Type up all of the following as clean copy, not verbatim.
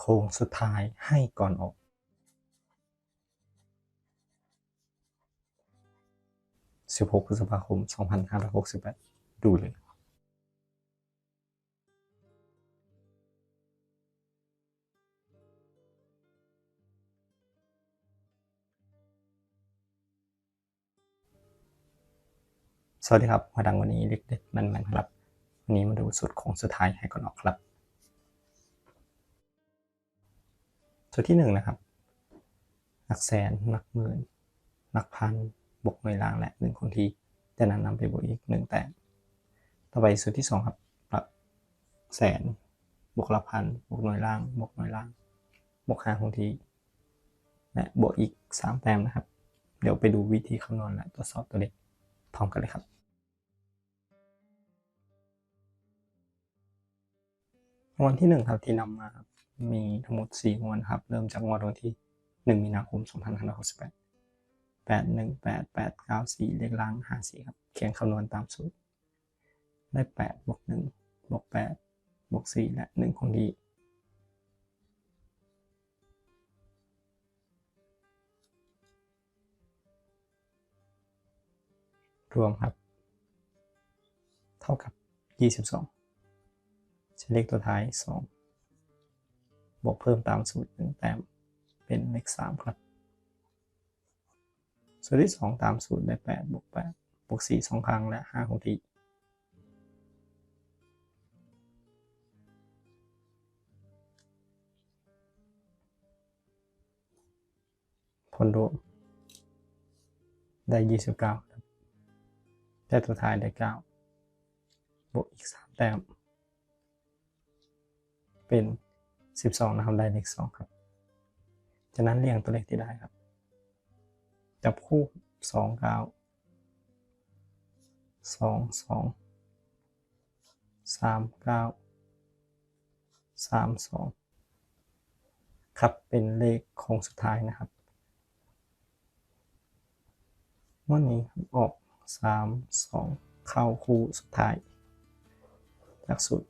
โค้งสุดท้ายให้ก่อนออก16 พฤษภาคม 2568 ดูเลยสวัสดีครับมาดังวันนี้เด็กๆมันครับวันนี้มาดูสูตรโค้งสุดท้ายให้ก่อนออกครับสูตรที่1นะครับหลักแสนหลักหมื่นหลักพันบวกหน่วยล่างและ1คงที่จากนั้นนำไปบวกอีก1แต้มต่อไปสูตรที่2ครับหลักแสนบวกหลักพันบวกหน่วยล่างบวกหน่วยล่างบวก5คงที่และบวกอีก3แต้มนะครับเดี๋ยวไปดูวิธีคำนวณและตรวจสอบตัวเลขพร้อมกันเลยครับรางวัลที่1ครับที่นำมาครับมีทั้งหมด4งวดครับเริ่มจากงวดวันที่1 มีนาคม 2568 8188 94เลขล่าง54ครับเขียนคำนวณตามสูตรได้8บวก1บวก8บวก4และ1คงที่รวมครับเท่ากับ22ใช้เลขตัวท้าย2บวกเพิ่มตามสูตร1แต้มเป็นเลข3ครับสูตรที่2ตามสูตรได้8บวก8บวก4 2ครั้งและ5คงที่ผลรวมได้29ครับแต่ตัวท้ายได้9บวกอีก3แต้มเป็น12นะครับได้เลข2ครับจากนั้นเรียงตัวเลขที่ได้ครับจับคู่2 9 2 2 3 9 3 2ครับเป็นเลขโค้งสุดท้ายนะครับวันนี้ออก3 2เข้าคู่สุดท้ายจากสูตร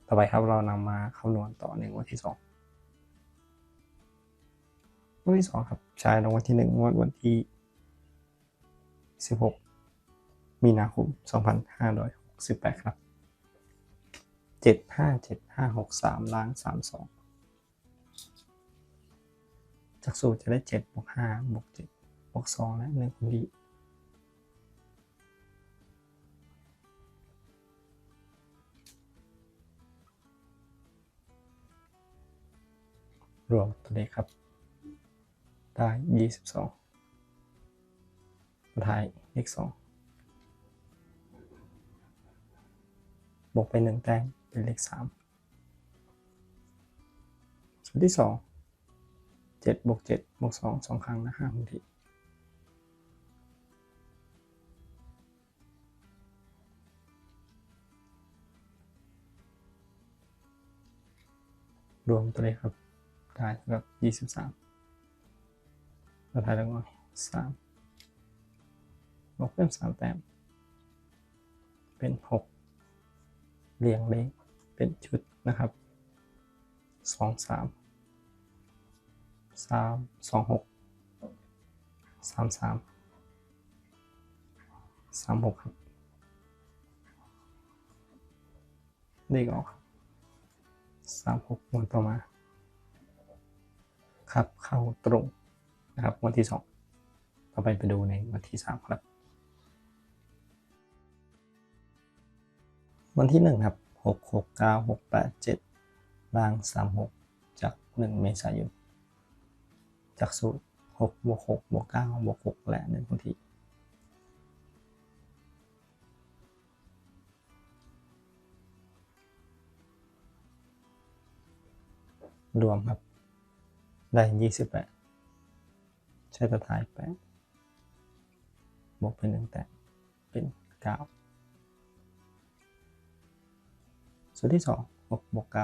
ต่อไปครับเรานำมาคำนวณต่อในงวดที่2งวดที่2ครับใช้รางวัลที่1งวดวันที่16 มีนาคม 2568ครับ757563ล้าง32จากสูตรจะได้7บวก5บวก7บวก2และ1คงที่รวมตัวเลขครับได้22สุดท้ายเลข2บวกไป1แต้มเป็นเลข3ส่วนที่2 7บวก7บวก2 2ครั้งและ5คงที่รวมตัวเลขครับได้เท่ากับ23สุดท้ายแล้วก็3บวกเพิ่ม3แต้มเป็น6เรียงเลขเป็นชุดนะครับ2 3 3 2 6 3 3 3 6ครับเลขออก36งวดต่อมาครับเข้าตรงนะครับงวดที่2ต่อไปดูในงวดที่3ครับวันที่1ครับ6 6 9 6 8 7ล่าง36จาก1เมษายนจากสูตร6บวก6บวก9บวก6และ1คงที่รวมครับได้28ใช้ตัวท้าย8บวกเป็น1แต้มเป็น9สูตรที่2 6บวก9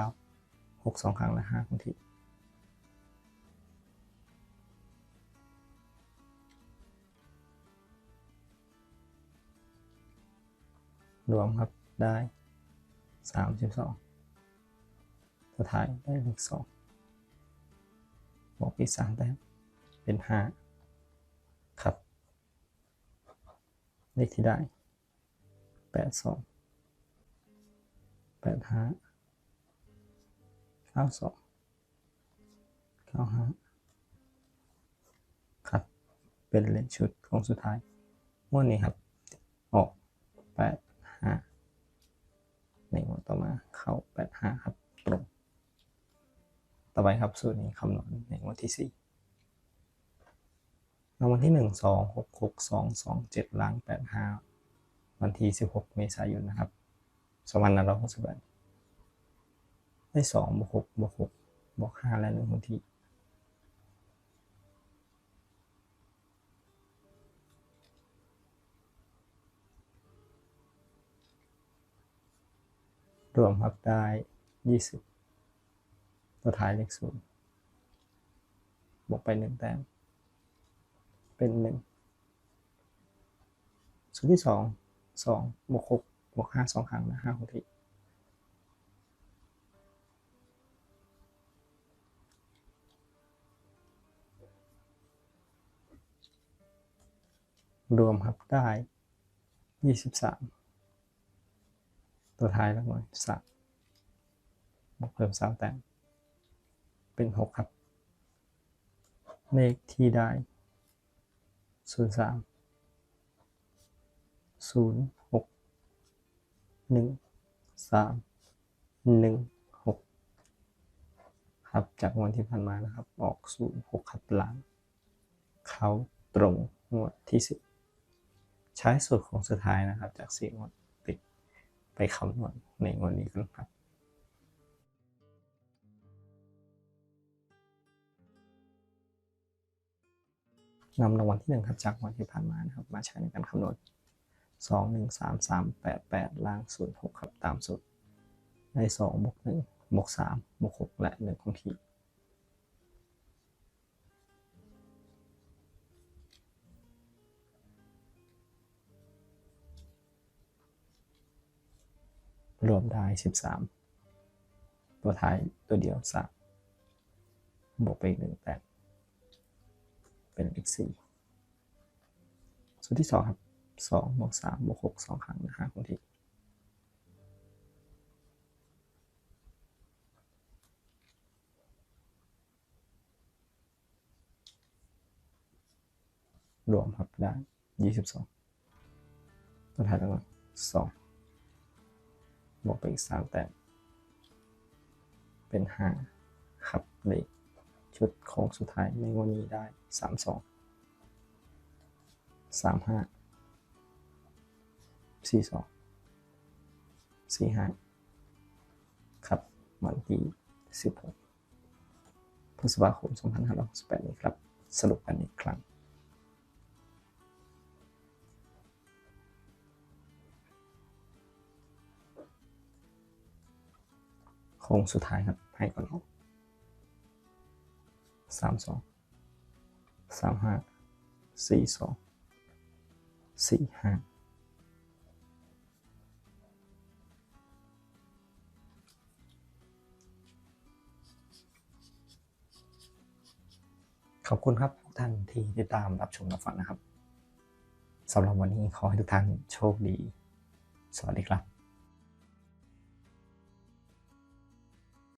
6 2ครั้งและ5คงที่รวมครับได้32สุ สุดท้ายได้เลข2บวกอีก3แต้มเป็น5ครับเลขที่ได้82 85 92 95ครับเป็นเลขชุดของสุดท้ายงวดนี้ครับออก85ในงวดต่อมาเข้า85ครับตรงต่อไปครับสูตรนี้คำนวณในงวดที่4รางวัลที่1 2 6 6 2 2 7ล้าง85วันที่16เมษายนนะครับ2568ได้2บวก6บวก6บวก5และ1คนที่รวมครับได้20ตัวท้ายเลข0บวกไป1แต้มเป็น1สูตรที่2บวก6บวก5 2ครั้งนะ5คนที่รวมครับได้23ตัวท้ายแล้วหน่อย3บวกเพิ่ม3แต้มเป็น6ครับเลขที่ได้03 06 13 16ครับจากวันที่ผ่านมานะครับออก06ครับล้างเขาตรงงวดที่10ใช้สูตรของสุดท้ายนะครับจาก4งวดติดไปคำนวณในงวดนี้กันครับนำรางวัลที่1ครับจากวันที่ผ่านมานะครับมาใช้ในการคำนวณ2 1 3 3 8 8ล้าง06ครับตามสูตรได้2บวก1บวก3บวก6และ1คงที่รวมได้13ตัวท้ายตัวเดียว3บวกไปอีก1แต้มเป็นเลข4สูตรที่2ครับ2บวก3บวก6 2ครั้ง5คงที่รวมครับได้22ตัวท้ายแล้ว2บวกไปอีก3แต้มเป็น5ครับเลขชุดโค้งสุดท้ายในวันนี้ได้32 35 42 45ครับวันที่16พฤษภาคม2568นี้ครับสรุปกันอีกครั้งโค้งสุดท้ายครับให้ก่อนออก32 35 42 45ขอบคุณครับทุกท่านที่ติดตามรับชมรับฟังนะครับสำหรับวันนี้ขอให้ทุกท่านโชคดีสวัสดีครับ